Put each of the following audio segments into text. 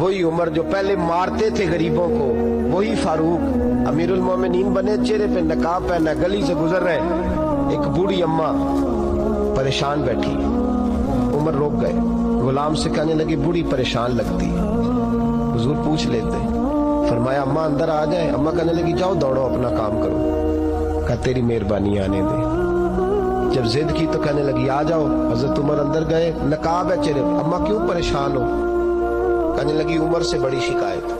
وہی عمر جو پہلے مارتے تھے غریبوں کو، وہی فاروق امیر المومنین بنے، چہرے پہ نقاب پہنا، گلی سے گزر رہے، ایک بوڑھی اماں پریشان بیٹھی، عمر روک گئے، غلام سے کہنے لگی بوڑھی پریشان لگتی ہے، حضور پوچھ لیتے، فرمایا اماں اندر آ جائیں، اماں کہنے لگی جاؤ دوڑو اپنا کام کرو، کہا تیری مہربانی آنے دے، جب ضد کی تو کہنے لگی آ جاؤ، حضرت عمر اندر گئے، نقاب ہے چہرے، اماں کیوں پریشان ہو؟ کہنے لگی عمر سے بڑی شکایت۔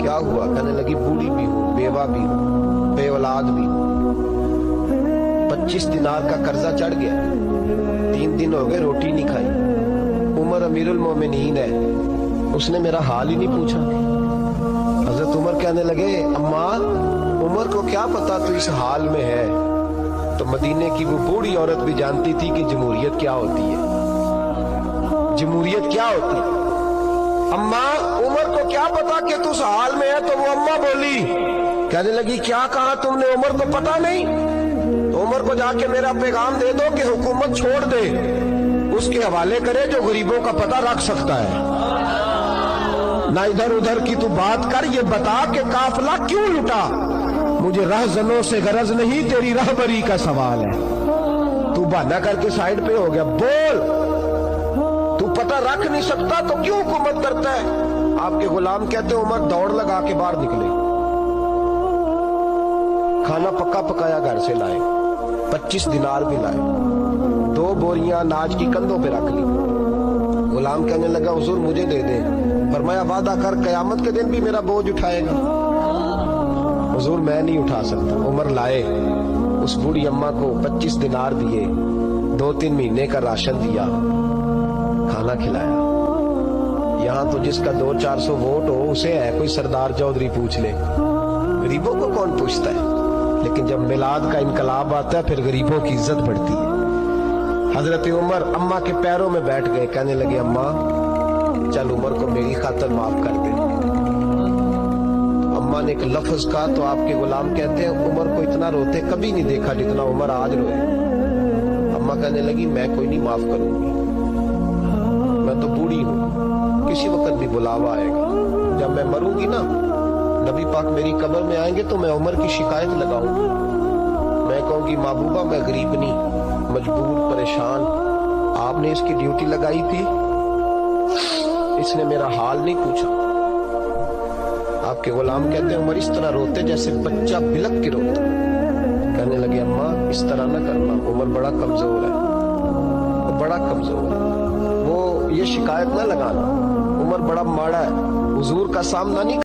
کیا ہوا؟ کہنے لگی بوڑھی بھی ہوں، بیوہ بھی ہوں، بے اولاد بھی ہوں، 25 دینار کا قرضہ چڑھ گیا، 3 دن ہو گئے روٹی نہیں کھائی، عمر امیر المومنین ہے، اس نے میرا حال ہی نہیں پوچھا۔ حضرت عمر کہنے لگے اماں عمر کو کیا پتا تو اس حال میں ہے؟ تو مدینے کی وہ بوڑھی عورت بھی جانتی تھی کہ جمہوریت کیا ہوتی ہے، جمہوریت کیا ہوتی ہے۔ اماں عمر کو کیا پتا کہ تو اس حال میں ہے؟ تو وہ اماں بولی، کہنے لگی کیا کہا تم نے؟ عمر کو پتا نہیں؟ تو عمر کو جا کے میرا پیغام دے دو کہ حکومت چھوڑ دے، اس کے حوالے کرے جو غریبوں کا پتہ رکھ سکتا ہے، نہ ادھر ادھر کی تو بات کر، یہ بتا کہ قافلہ کیوں لٹا؟ مجھے رہزنوں سے غرض نہیں، تیری رہبری کا سوال ہے۔ تو بہانہ کر کے سائیڈ پہ ہو گیا، بول، تو پتہ رکھ نہیں سکتا تو کیوں حکومت کرتا ہے؟ آپ کے غلام کہتے ہیں عمر دوڑ لگا کے باہر نکلے، کھانا پکا پکایا گھر سے لائے، 25 دینار بھی لائے، 2 بوریاں اناج کی کندھوں پہ رکھ لی۔ غلام کہنے لگا حضور مجھے دے دیں، فرمایا وعدہ کر قیامت کے دن بھی میرا بوجھ اٹھائے گا؟ حضور میں نہیں اٹھا سکتا۔ عمر لائے، اس بوڑھی اماں کو 25 دینار دیے، 2-3 مہینے کا راشن دیا، کھانا کھلایا۔ یہاں تو جس کا 200-400 ووٹ ہو اسے ہے کوئی سردار چودھری پوچھ لے، غریبوں کو کون پوچھتا ہے؟ لیکن جب میلاد کا انقلاب آتا ہے پھر غریبوں کی عزت بڑھتی ہے۔ حضرت عمر اماں کے پیروں میں بیٹھ گئے، کہنے لگے اماں چل عمر کو میری خاطر معاف کر دے۔ اماں نے ایک لفظ کہا تو آپ کے غلام کہتے ہیں عمر کو اتنا روتے کبھی نہیں دیکھا جتنا عمر آج روئے۔ اماں کہنے لگی میں کوئی نہیں معاف کروں گی، میں تو بوڑھی ہوں، کسی وقت بھی بلاوا آئے گا، جب میں مروں گی نا نبی پاک میری قبر میں آئیں گے تو میں عمر کی شکایت لگاؤں گی، میں کہوں گی محبوبہ میں غریب نہیں، مجبور، پریشان، آپ نے اس کی ڈیوٹی لگائی تھی، اس نے میرا حال نہیں پوچھا۔ آپ کے غلام کہتے ہیں عمر اس طرح روتے جیسے بچہ بلک کے روتا۔ کہنے لگے اماں اس طرح نہ کرنا، عمر بڑا کمزور ہے، وہ بڑا کمزور ہے، وہ یہ شکایت نہ لگانا، عمر بڑا ماڑا ہے، حضور کا سامنا نہیں